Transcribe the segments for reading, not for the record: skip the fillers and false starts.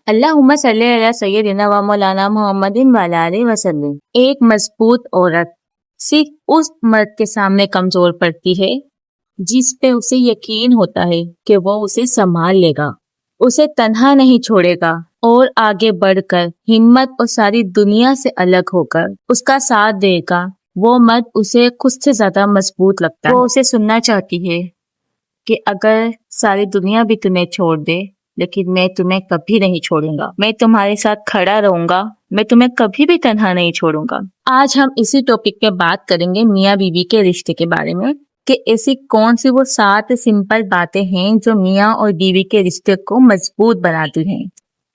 अल्लाहुम्मा सल्ली अला सय्यदिना व मौलाना मुहम्मदिन व अला आलिहि वसल्लम। एक मजबूत औरत सिर्फ उस मर्द के सामने कमजोर पड़ती है जिस पे उसे यकीन होता है कि वो उसे संभाल लेगा, उसे तन्हा नहीं छोड़ेगा और आगे बढ़कर हिम्मत और सारी दुनिया से अलग होकर उसका साथ देगा। वो मर्द उसे खुद से ज्यादा मजबूत लगता है। वो उसे सुनना चाहती है कि अगर सारी दुनिया भी तुम्हें छोड़ दे लेकिन मैं तुम्हें कभी नहीं छोड़ूंगा, मैं तुम्हारे साथ खड़ा रहूंगा, मैं तुम्हें कभी भी तन्हा नहीं छोड़ूंगा। आज हम इसी टॉपिक पे बात करेंगे मियाँ बीवी के रिश्ते के बारे में कि ऐसी कौन सी वो 7 सिंपल बातें हैं जो मियाँ और बीवी के रिश्ते को मजबूत बनाती हैं।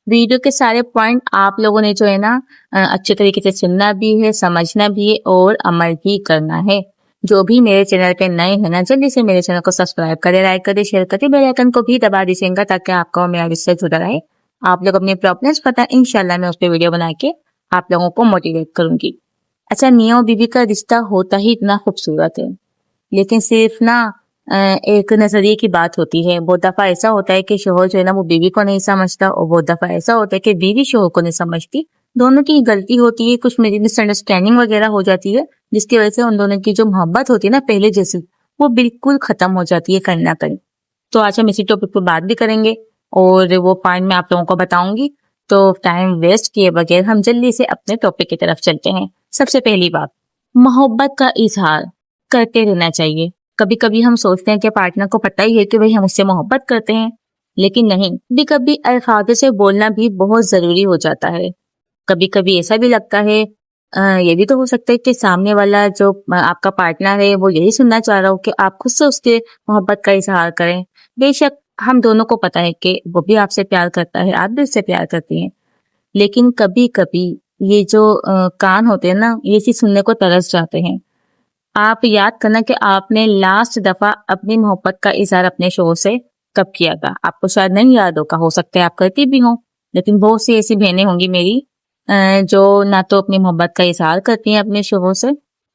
वीडियो के सारे पॉइंट आप लोगों ने जो है ना अच्छे तरीके से सुनना भी है, समझना भी है और अमल भी करना है। जो भी मेरे चैनल पे नए हैं ना, जल्दी से मेरे चैनल को सब्सक्राइब करें, लाइक करें, शेयर करें, बेल आइकन को भी दबा दीजिएगा ताकि आपको मेरा रिश्ता जुड़ा रहे। आप लोग अपने प्रॉब्लम्स पता, इंशाल्लाह मैं उस पर वीडियो बना के आप लोगों को मोटिवेट करूंगी। अच्छा, मियाँ और बीवी का रिश्ता होता ही इतना खूबसूरत है, लेकिन सिर्फ ना एक नजरिए की बात होती है। बहुत दफा ऐसा होता है कि शोहर जो है ना वो बीवी को नहीं समझता और बहुत दफा ऐसा होता है कि बीवी शोहर को नहीं समझती। दोनों की गलती होती है, कुछ मिसअंडरस्टैंडिंग वगैरह हो जाती है जिसकी वजह से उन दोनों की जो मोहब्बत होती है ना पहले जैसी, वो बिल्कुल खत्म हो जाती है कहीं ना कहीं। तो आज हम इसी टॉपिक पर बात भी करेंगे और वो पॉइंट मैं आप लोगों को बताऊंगी। तो टाइम वेस्ट किए बगैर हम जल्दी से अपने टॉपिक की तरफ चलते हैं। सबसे पहली बात, मोहब्बत का इजहार करते रहना चाहिए। कभी कभी हम सोचते हैं कि पार्टनर को पता ही है कि भाई हम उससे मोहब्बत करते हैं, लेकिन नहीं, कभी कभी अल्फाजों से बोलना भी बहुत जरूरी हो जाता है। कभी कभी ऐसा भी लगता है, ये भी तो हो सकता है कि सामने वाला जो आपका पार्टनर है वो यही सुनना चाह रहा हो कि आप खुद से उसके मोहब्बत का इजहार करें। बेशक हम दोनों को पता है कि वो भी आपसे प्यार करता है, आप भी उससे प्यार करती हैं, लेकिन कभी कभी ये जो कान होते हैं ना, ये चीज सुनने को तरस जाते हैं। आप याद करना कि आपने लास्ट दफा अपनी मोहब्बत का इजहार अपने शोहर से कब किया था। आपको शायद नहीं याद होगा, हो सकता है आप करती भी हो, लेकिन बहुत सी ऐसी बहनें होंगी मेरी जो ना तो अपनी मोहब्बत का इजहार करती हैं अपने शोहर से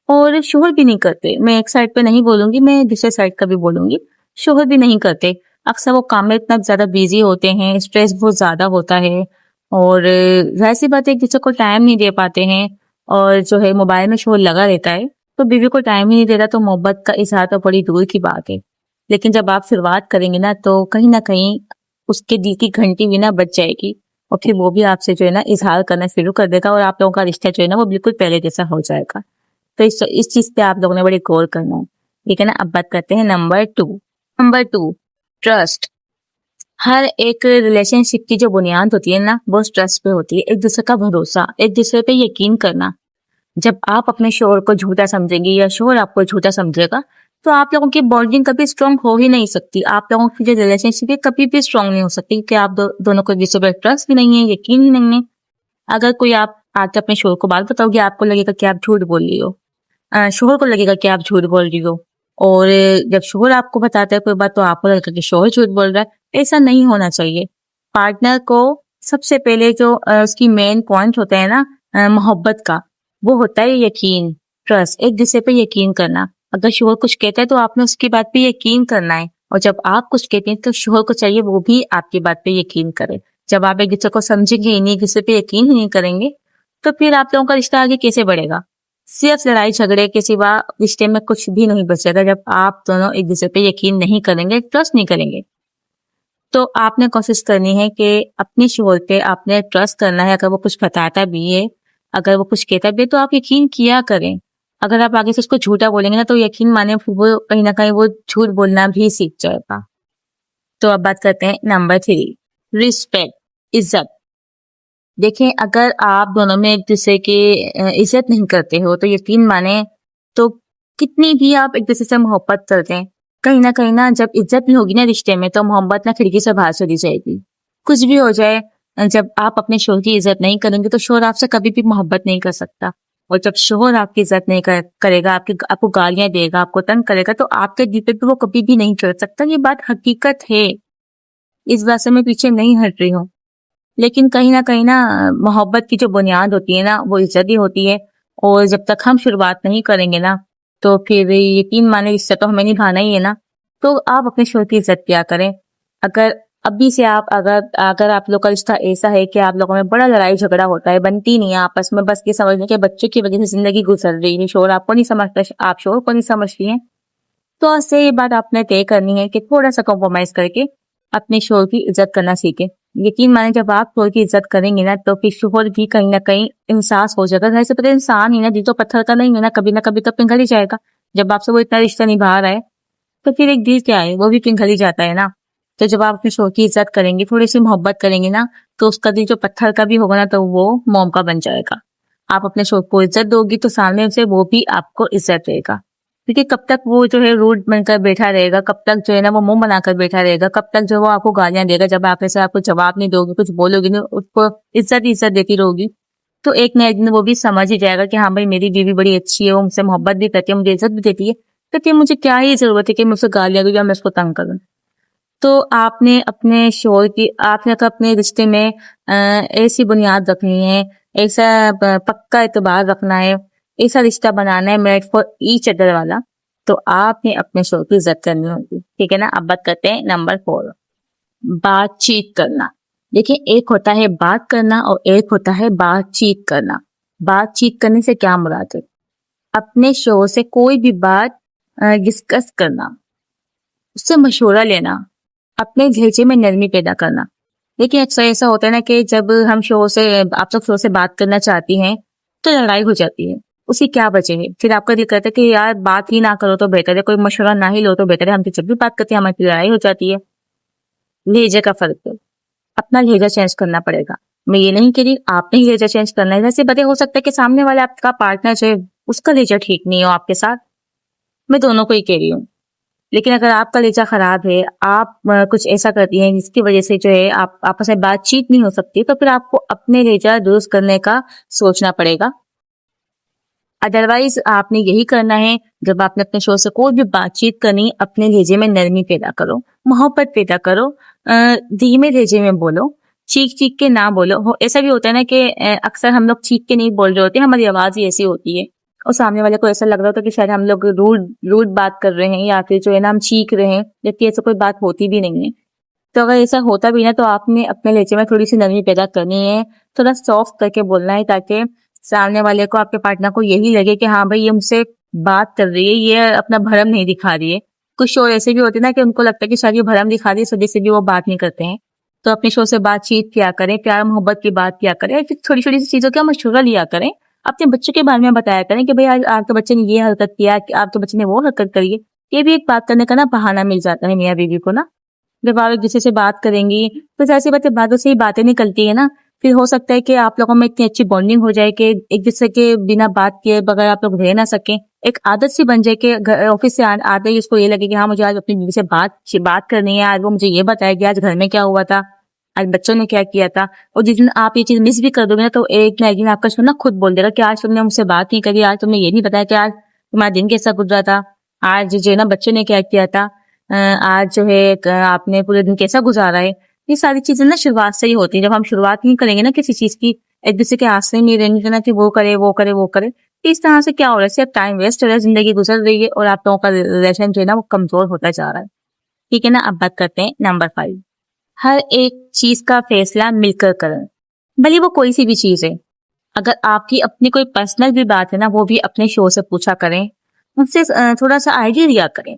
और शोहर भी नहीं करते। मैं एक साइड पे नहीं बोलूंगी, मैं दूसरे साइड का भी बोलूंगी, शोहर भी नहीं करते। अक्सर वो काम में इतना ज्यादा बिजी होते हैं, स्ट्रेस बहुत ज्यादा होता है और जाहिर सी बात है एक दूसरे को टाइम नहीं दे पाते हैं और जो है मोबाइल में शोहर लगा रहता है तो बीवी को टाइम ही नहीं दे रहा, तो मोहब्बत का इजहार तो बड़ी दूर की बात है। लेकिन जब आप शुरुआत करेंगे ना तो कहीं ना कहीं उसके दिल की घंटी भी ना बज जाएगी और फिर वो भी आपसे जो है ना इजहार करना शुरू कर देगा और आप लोगों का रिश्ता जो है ना वो बिल्कुल पहले जैसा हो जाएगा। तो इस चीज पे आप लोगों ने बड़ी गौर करना है, ठीक है ना। अब बात करते हैं नंबर 2, ट्रस्ट। हर एक रिलेशनशिप की जो बुनियाद होती है ना वो ट्रस्ट पे होती है, एक दूसरे का भरोसा, एक दूसरे पे यकीन करना। जब आप अपने शोहर को झूठा समझेंगे या शोहर आपको झूठा समझेगा तो आप लोगों की बॉन्डिंग कभी स्ट्रांग हो ही नहीं सकती। आप लोगों की जो रिलेशनशिप है कभी भी स्ट्रांग नहीं हो सकती कि आप दोनों को एक दूसरे पर ट्रस्ट भी नहीं है, यकीन ही नहीं है। अगर कोई आप आके अपने शोहर को बात बताओगे, आपको लगेगा कि आप झूठ बोल रही हो, शोहर को लगेगा कि आप झूठ बोल रही हो। और जब शोहर आपको बताता है कोई बात तो आपको लगेगा कि शोहर झूठ बोल रहा है। ऐसा नहीं होना चाहिए। पार्टनर को सबसे पहले जो उसकी मेन पॉइंट होता है ना मोहब्बत का, वो होता है यकीन, ट्रस्ट, एक दूसरे पे यकीन करना। अगर शोहर कुछ कहता है तो आपने उसकी बात पे यकीन करना है और जब आप कुछ कहते हैं तो शोहर को चाहिए वो भी आपकी बात पे यकीन करे। जब आप एक दूसरे को समझेंगे ही नहीं, एक दूसरे पे यकीन ही नहीं करेंगे तो फिर आप लोगों का रिश्ता आगे कैसे बढ़ेगा। सिर्फ लड़ाई झगड़े के सिवा रिश्ते में कुछ भी नहीं बचेगा जब आप दोनों एक दूसरे पे यकीन नहीं करेंगे, ट्रस्ट नहीं करेंगे। तो आपने कोशिश करनी है कि अपने शोहर पे आपने ट्रस्ट करना है। अगर वो कुछ बताता भी है, अगर वो कुछ कहता भी है तो आप यकीन किया करें। अगर आप आगे से उसको झूठा बोलेंगे ना तो यकीन माने वो कहीं ना कहीं वो झूठ बोलना भी सीख जाएगा। तो अब बात करते हैं नंबर 3, रिस्पेक्ट, इज्जत। देखें, अगर आप दोनों में एक दूसरे की इज्जत नहीं करते हो तो यकीन माने, तो कितनी भी आप एक दूसरे से मोहब्बत करते हैं, कहीं ना जब इज्जत नहीं होगी ना रिश्ते में तो मोहब्बत ना खिड़की से बाहर चली जाएगी। कुछ भी हो जाए, जब आप अपने शोहर की इज्जत नहीं करेंगे तो शोहर आपसे कभी भी मोहब्बत नहीं कर सकता। और जब शोहर आपकी इज्जत नहीं करेगा, आपको गालियां देगा, आपको तंग करेगा, तो आपके दिल पे भी वो कभी भी नहीं चढ़ सकता। ये बात हकीकत है, इस बात से मैं पीछे नहीं हट रही हूँ। लेकिन कहीं ना मोहब्बत की जो बुनियाद होती है ना वो इज्जत ही होती है। और जब तक हम शुरुआत नहीं करेंगे ना तो फिर यकीन माने रिश्ता तो हमें निभाना ही है ना। तो आप अपने शोहर की इज्जत किया करें। अगर अभी से आप अगर अगर आप लोग का रिश्ता ऐसा है कि आप लोगों में बड़ा लड़ाई झगड़ा होता है, बनती नहीं है आपस में, बस ये समझ लें कि बच्चों की वजह से जिंदगी गुजर रही है, शोर आपको नहीं समझता, आप शोर को नहीं समझती हैं, तो आज से ये बात आपने तय करनी है कि थोड़ा सा कॉम्प्रोमाइज करके अपने शोर की इज्जत करना सीखें। यकीन माने जब आप शोर की इज्जत करेंगे ना, तो फिर शोर भी कहीं ना कहीं एहसास हो जाएगा। घर से पता इंसान ही ना, दिल तो पत्थर का नहीं है ना कभी तो पिघल ही जाएगा। जब आपसे वो इतना रिश्ता निभा रहा है, तो फिर एक दिल क्या है, वो भी पिघल ही जाता है ना। तो जब आप अपने शोर की इज्जत करेंगे, थोड़ी सी मोहब्बत करेंगे ना, तो उसका दिल जो पत्थर का भी होगा ना, तो वो मोम का बन जाएगा। आप अपने शोर को इज्जत दोगी तो सामने से वो भी आपको इज्जत देगा। क्योंकि कब तक वो जो है रूड बनकर बैठा रहेगा, कब तक जो है ना वो मुंह बनाकर बैठा रहेगा, कब तक जो वो आपको गालियां देगा, जब आप ऐसे आपको जवाब नहीं दोगे, कुछ बोलोगे नहीं, उसको इज्जत देती रहोगी, तो एक ना एक दिन वो भी समझ ही जाएगा कि हाँ भाई मेरी बीवी बड़ी अच्छी है, वो मुझसे मोहब्बत भी करती है, मुझे इज्जत भी देती है, तो फिर मुझे क्या ही जरूरत है कि मैं उससे गालियां दूं या मैं उसको तंग करूं। तो आपने तो अपने रिश्ते में ऐसी बुनियाद रखनी है, ऐसा पक्का एतबार रखना है, ऐसा रिश्ता बनाना है मेड फॉर ईच अदर वाला। तो आपने अपने शोर की इज्जत करनी होगी, ठीक है ना। अब बात करते हैं नंबर 4, बातचीत करना। देखिए, एक होता है बात करना और एक होता है बातचीत करना। बातचीत करने से क्या मुराद है? अपने शोर से कोई भी बात डिस्कस करना, उससे मशवरा लेना, अपने लहजे में नरमी पैदा करना। देखिए, अक्सर ऐसा होता है ना कि जब हम आप लोग शोर से बात करना चाहती हैं, तो लड़ाई हो जाती है। उसकी क्या वजह है? फिर आपका दिल कहता है कि यार बात ही ना करो तो बेहतर है, कोई मशवरा ना ही लो तो बेहतर है। हम तो जब भी बात करते हैं हमारी लड़ाई हो जाती है। लहजे का फर्क है, अपना लहजा चेंज करना पड़ेगा। मैं ये नहीं कह रही आपने ही लहजा चेंज करना है, जैसे बता हो सकता है कि सामने वाला आपका पार्टनर जो है उसका लहजा ठीक नहीं हो आपके साथ। मैं दोनों को ही कह रही हूँ। लेकिन अगर आपका लहजा खराब है, आप कुछ ऐसा करती हैं जिसकी वजह से जो है आप आपस में बातचीत नहीं हो सकती, तो फिर आपको अपने लहजा दुरुस्त करने का सोचना पड़ेगा। अदरवाइज आपने यही करना है, जब आपने अपने शोर से कोई भी बातचीत करनी, अपने लहजे में नरमी पैदा करो, मोहब्बत पैदा करो, धीमे लहजे में बोलो, चीख चीख के ना बोलो। ऐसा भी होता है ना कि अक्सर हम लोग चीख के नहीं बोल रहे होते, हमारी आवाज ही ऐसी होती है और सामने वाले को ऐसा लग रहा होता है कि शायद हम लोग रूड रूड बात कर रहे हैं या फिर जो है ना हम चीख रहे हैं, जबकि ऐसा कोई बात होती भी नहीं है। तो अगर ऐसा होता भी ना, तो आपने अपने लहजे में थोड़ी सी नरमी पैदा करनी है, थोड़ा सॉफ्ट करके बोलना है, ताकि सामने वाले को, आपके पार्टनर को यही लगे कि हाँ भाई ये मुझसे बात कर रही है, ये अपना भरम नहीं दिखा रही है। कुछ शोर ऐसे भी होते हैं ना कि उनको लगता है कि शायद ये भरम दिखा रही है, इस वजह से भी वो बात नहीं करते हैं। तो अपने शोर से बातचीत किया करें, प्यार मोहब्बत की बात किया करें, फिर छोटी छोटी सी चीजों का मशवरा लिया करें। अपने बच्चों के बारे में बताया करें कि भाई आज आपके बच्चे ने ये हरकत किया, आपके बच्चे ने वो हरकत करी है। ये भी एक बात करने का ना बहाना मिल जाता है मियाँ बीवी को ना। जब आप एक दूसरे से बात करेंगी तो जाहिर सी बात है बातों से ही बातें निकलती है ना। फिर हो सकता है कि आप लोगों में इतनी अच्छी बॉन्डिंग हो जाए कि एक दूसरे के बिना बात किए बगैर आप लोग रह ना सकें। एक आदत सी बन जाए कि ऑफिस से आते ही उसको ये लगे कि हाँ मुझे आज अपनी बीवी से बात करनी है, आज वो मुझे ये बताया कि आज घर में क्या हुआ था, आज बच्चों ने क्या किया था। और जिस दिन आप ये चीज मिस भी कर दोगे ना, तो एक ना एक दिन आपका ना खुद बोल देगा कि आज तुमने मुझसे बात नहीं करी, आज तुमने ये नहीं बताया कि आज तुम्हारा दिन कैसा गुजरा था, आज जो है ना बच्चों ने क्या किया था, आज जो है आपने पूरे दिन कैसा गुजारा है। ये सारी चीजें ना शुरुआत से ही होती है। जब हम शुरुआत नहीं करेंगे ना किसी चीज की, एक दूसरे के आसरे नहीं रहेंगे ना कि वो करे वो करे वो करे, तो इस तरह से क्या हो रहा है, सिर्फ टाइम वेस्ट हो रहा है, जिंदगी गुजर रही है और आप लोगों का रिलेशन जो है ना वो कमजोर होता जा रहा है। ठीक है ना। अब बात करते हैं नंबर 5, हर एक चीज का फैसला मिलकर करें, भले वो कोई सी भी चीज है। अगर आपकी अपनी कोई पर्सनल भी बात है ना, वो भी अपने शोर से पूछा करें, उनसे थोड़ा सा आइडिया लिया करें,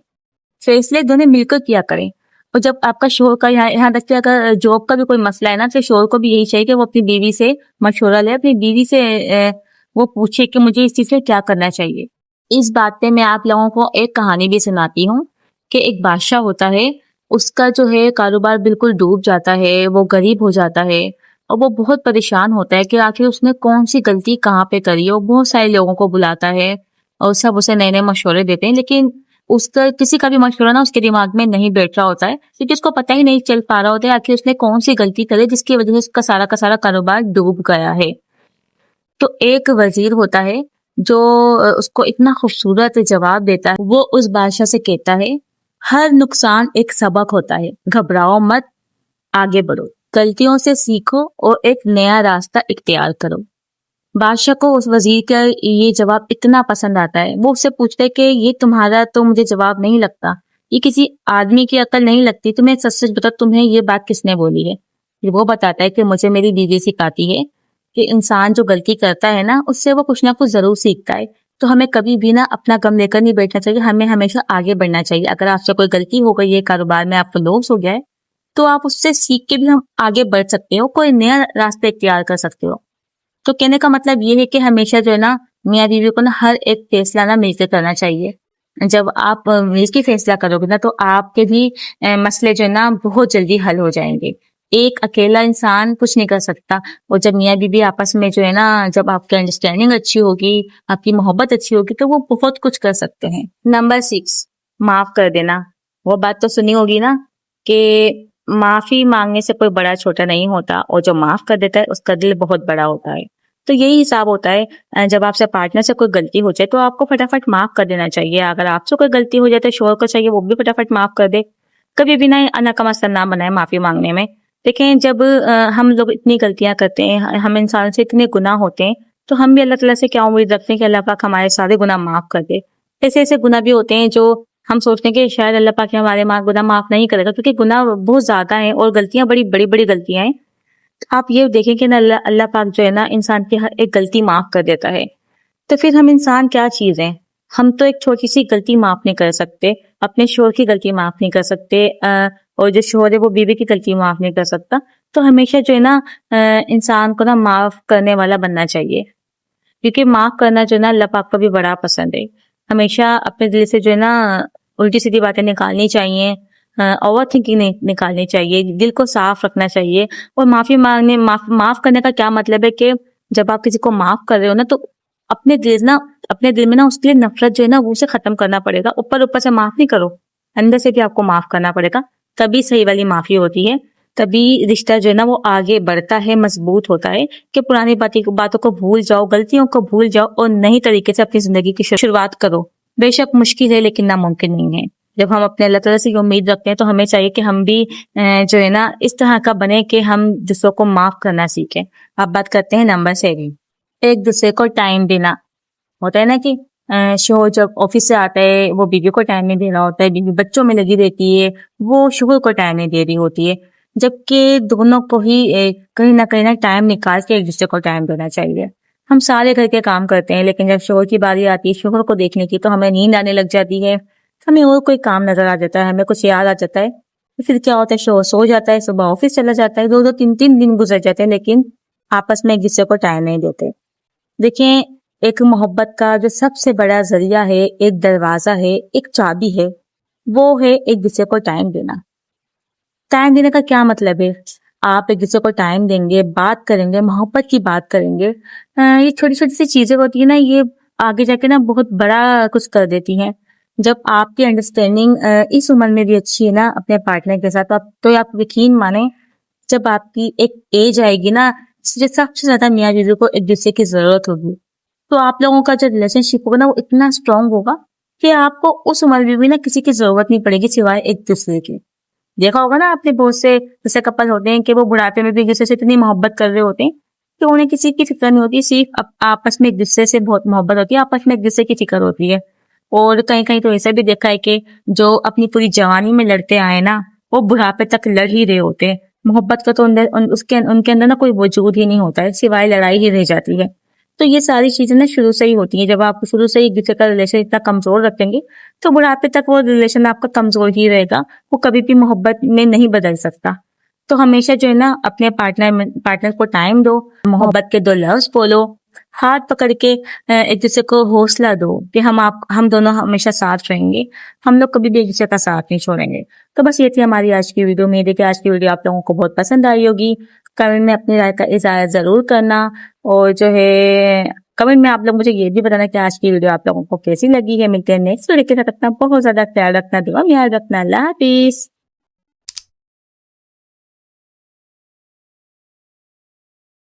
फैसले दोनों मिलकर किया करें। और जब आपका शोर का यहाँ तक कि अगर जॉब का भी कोई मसला है ना, तो शोर को भी यही चाहिए कि वो अपनी बीवी से मशवरा ले, अपनी बीवी से वो पूछे कि मुझे इस चीज में क्या करना चाहिए। इस बात पे मैं आप लोगों को एक कहानी भी सुनाती हूँ कि एक बादशाह होता है, उसका जो है कारोबार बिल्कुल डूब जाता है, वो गरीब हो जाता है और वो बहुत परेशान होता है कि आखिर उसने कौन सी गलती कहाँ पे करी है। वो बहुत सारे लोगों को बुलाता है और सब उसे नए नए मशवरे देते हैं, लेकिन उसका किसी का भी मशवरा ना उसके दिमाग में नहीं बैठ रहा होता है, क्योंकि उसको पता ही नहीं चल पा रहा होता है आखिर उसने कौन सी गलती करी जिसकी वजह से उसका सारा का सारा कारोबार डूब गया है। तो एक वजीर होता है जो उसको इतना खूबसूरत जवाब देता है। वो उस बादशाह से कहता है, हर नुकसान एक सबक होता है, घबराओ मत, आगे बढ़ो, गलतियों से सीखो और एक नया रास्ता इख्तियार करो। बादशाह को उस वजीर का ये जवाब इतना पसंद आता है, वो उससे पूछता है कि ये तुम्हारा तो मुझे जवाब नहीं लगता, ये किसी आदमी की अकल नहीं लगती। तुम्हें सच सच बता, तुम्हें ये बात किसने बोली है? ये वो बताता है कि मुझे मेरी दीदी सिखाती है कि इंसान जो गलती करता है ना, उससे वो कुछ ना कुछ जरूर सीखता है। तो हमें कभी भी ना अपना गम लेकर नहीं बैठना चाहिए, हमें हमेशा आगे बढ़ना चाहिए। अगर आपसे कोई गलती हो गई है, कारोबार में आपको लॉस हो गया है, तो आप उससे सीख के भी हम आगे बढ़ सकते हो, कोई नया रास्ता इख्तियार कर सकते हो। तो कहने का मतलब ये है कि हमेशा जो है ना, मियाँ बीवी को ना हर एक फैसला ना मिलकर करना चाहिए। जब आप मिलकर फैसला करोगे ना, तो आपके भी मसले जो है ना बहुत जल्दी हल हो जाएंगे। एक अकेला इंसान कुछ नहीं कर सकता। और जब मियाँ बीवी आपस में जो है ना, जब आपकी अंडरस्टैंडिंग अच्छी होगी, आपकी मोहब्बत अच्छी होगी, तो वो बहुत कुछ कर सकते हैं। नंबर 6, माफ कर देना। वो बात तो सुनी होगी ना कि माफी मांगने से कोई बड़ा छोटा नहीं होता, और जो माफ कर देता है उसका दिल बहुत बड़ा होता है। तो यही हिसाब होता है। जब आपसे पार्टनर से कोई गलती हो जाए तो आपको फटाफट माफ कर देना चाहिए। अगर आपसे कोई गलती हो जाए तो शोहर को चाहिए वो भी फटाफट माफ कर दे। कभी भी ना अना का मसला ना बनाए माफी मांगने में। देखें, जब हम लोग इतनी गलतियां करते हैं, हम इंसान से इतने गुनाह होते हैं, तो हम भी अल्लाह ताला से क्या उम्मीद रखते हैं कि अल्लाह पाक हमारे सारे गुनाह माफ कर दे। ऐसे ऐसे गुनाह भी होते हैं जो हम सोचते हैं कि शायद अल्लाह पाक हमारे गुनाह माफ नहीं करेगा, क्योंकि गुनाह बहुत ज्यादा है और गलतियां बड़ी बड़ी बड़ी गलतियां हैं। आप ये देखें कि ना अल्लाह अल्लाह पाक जो है ना इंसान की हर एक गलती माफ कर देता है। तो फिर हम इंसान क्या चीज हैं? हम तो एक छोटी सी गलती माफ नहीं कर सकते, अपने शोहर की गलती माफ नहीं कर सकते, और जो शोहर है वो बीवी की गलती माफ नहीं कर सकता। तो हमेशा जो है ना इंसान को ना माफ करने वाला बनना चाहिए, क्योंकि माफ करना जो है ना अल्लाह पाक को भी बड़ा पसंद है। हमेशा अपने दिल से जो है ना उल्टी सीधी बातें निकालनी चाहिए, ओवर थिंकिंग नहीं निकालनी चाहिए, दिल को साफ रखना चाहिए। और माफी मांगने माफ करने का क्या मतलब है कि जब आप किसी को माफ कर रहे हो ना, तो अपने दिल में ना उसके लिए नफरत जो है ना वो उसे खत्म करना पड़ेगा। ऊपर ऊपर से माफ नहीं करो, अंदर से भी आपको माफ करना पड़ेगा। तभी सही वाली माफी होती है, तभी रिश्ता जो है ना वो आगे बढ़ता है, मजबूत होता है। कि पुरानी बातों को भूल जाओ, गलतियों को भूल जाओ और नई तरीके से अपनी जिंदगी की शुरुआत करो। बेशक मुश्किल है लेकिन नामुमकिन नहीं है। जब हम अपने अल्लाह ताला से ये उम्मीद रखते हैं, तो हमें चाहिए कि हम भी जो है ना इस तरह का बने कि हम दूसरों को माफ करना सीखें। अब बात करते हैं नंबर 7, एक दूसरे को टाइम देना। होता है ना कि शोहर जब ऑफिस से आता है वो बीवी को टाइम नहीं दे रहा होता है, बीवी बच्चों में लगी रहती है, वो शोहर को टाइम नहीं दे रही होती है। जबकि दोनों को ही कहीं ना टाइम निकाल के एक दूसरे को टाइम देना चाहिए। हम सारे घर के काम करते हैं, लेकिन जब शोहर की बारी आती है शोहर को देखने की, तो हमें नींद आने लग जाती है, हमें और कोई काम नजर आ जाता है, हमें कुछ याद आ जाता है। तो फिर क्या होता है, शोहर सो जाता है, सुबह ऑफिस चला जाता है, 2-2 3-3 दिन गुजर जाते हैं, लेकिन आपस में एक दूसरे को टाइम नहीं देते। देखें, एक मोहब्बत का जो सबसे बड़ा जरिया है, एक दरवाजा है, एक चाबी है, वो है एक दूसरे को टाइम देना। टाइम देने का क्या मतलब है? आप एक दूसरे को टाइम देंगे, बात करेंगे, मोहब्बत की बात करेंगे। ये छोटी छोटी सी चीजें होती है ना, ये आगे जाके ना बहुत बड़ा कुछ कर देती हैं। जब आपकी अंडरस्टैंडिंग इस उम्र में भी अच्छी है ना अपने पार्टनर के साथ, तो आप यकीन माने, जब आपकी एक एज आएगी ना, सबसे ज्यादा मियाँ बीवी को एक दूसरे की जरूरत होगी। तो आप लोगों का जो रिलेशनशिप होगा ना वो इतना स्ट्रांग होगा कि आपको उस उम्र में भी ना किसी की जरूरत नहीं पड़ेगी सिवाय एक दूसरे की। देखा होगा ना आपने, बहुत से जैसे कपल होते हैं कि वो बुढ़ापे में भी एक दूसरे से इतनी मोहब्बत कर रहे होते हैं कि उन्हें किसी की फिक्र नहीं होती, सिर्फ आपस में एक दूसरे से बहुत मोहब्बत होती है, आपस में एक दूसरे की फिक्र होती है। और कहीं कहीं तो ऐसा भी देखा है कि जो अपनी पूरी जवानी में लड़ते आए ना, वो बुढ़ापे तक लड़ ही रहे होते हैं। मोहब्बत का तो उनके अंदर ना कोई वजूद ही नहीं होता है, सिवाय लड़ाई ही रह जाती है। तो ये सारी चीजें ना शुरू से ही होती हैं। जब आप शुरू से ही एक दूसरे का रिलेशन इतना कमजोर रखेंगे, तो बुढ़ापे तक वो रिलेशन आपका कमजोर ही रहेगा, वो कभी भी मोहब्बत में नहीं बदल सकता। तो हमेशा जो है ना अपने पार्टनर को टाइम दो, मोहब्बत के 2 लफ्ज बोलो, हाथ पकड़ के एक दूसरे को हौसला दो कि हम दोनों हमेशा साथ रहेंगे, हम लोग कभी भी एक दूसरे का साथ नहीं छोड़ेंगे। तो बस ये थी हमारी आज की वीडियो। उम्मीद है कि आज की वीडियो आप लोगों को बहुत पसंद आई होगी। कमेंट में अपनी राय का इज़हार जरूर करना, और जो है कमेंट में आप लोग मुझे ये भी बताना कि आज की वीडियो आप लोगों को कैसी लगी है। मिलते हैं नेक्स्ट वीडियो के साथ। अपना बहुत ज्यादा ख्याल रखना, दुआ में याद रखना। अल्लाह हाफिज।